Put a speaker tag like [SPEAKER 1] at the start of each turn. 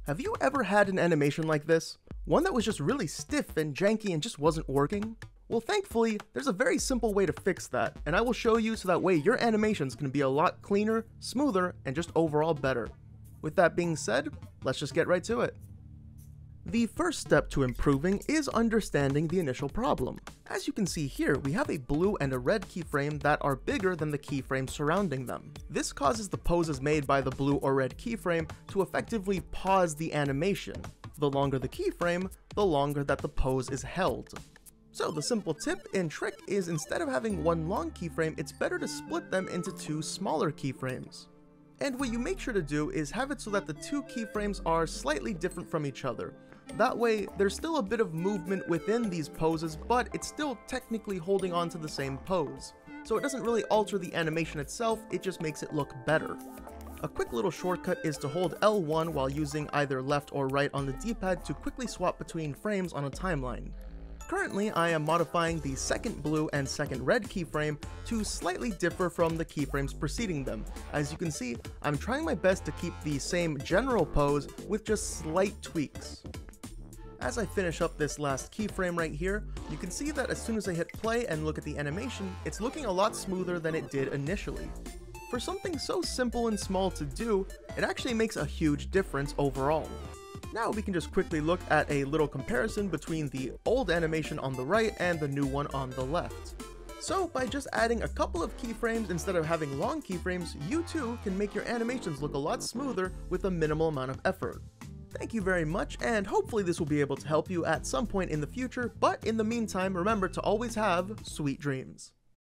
[SPEAKER 1] Have you ever had an animation like this? One that was just really stiff and janky and just wasn't working? Well, thankfully, there's a very simple way to fix that, and I will show you so that way your animations can be a lot cleaner, smoother, and just overall better. With that being said, let's just get right to it. The first step to improving is understanding the initial problem. As you can see here, we have a blue and a red keyframe that are bigger than the keyframes surrounding them. This causes the poses made by the blue or red keyframe to effectively pause the animation. The longer the keyframe, the longer that the pose is held. So the simple tip and trick is instead of having one long keyframe, it's better to split them into two smaller keyframes. And what you make sure to do is have it so that the two keyframes are slightly different from each other. That way, there's still a bit of movement within these poses, but it's still technically holding on to the same pose. So it doesn't really alter the animation itself, it just makes it look better. A quick little shortcut is to hold L1 while using either left or right on the D-pad to quickly swap between frames on a timeline. Currently, I am modifying the second blue and second red keyframe to slightly differ from the keyframes preceding them. As you can see, I'm trying my best to keep the same general pose with just slight tweaks. As I finish up this last keyframe right here, you can see that as soon as I hit play and look at the animation, it's looking a lot smoother than it did initially. For something so simple and small to do, it actually makes a huge difference overall. Now we can just quickly look at a little comparison between the old animation on the right and the new one on the left. So by just adding a couple of keyframes instead of having long keyframes, you too can make your animations look a lot smoother with a minimal amount of effort. Thank you very much, and hopefully this will be able to help you at some point in the future, but in the meantime, remember to always have sweet dreams.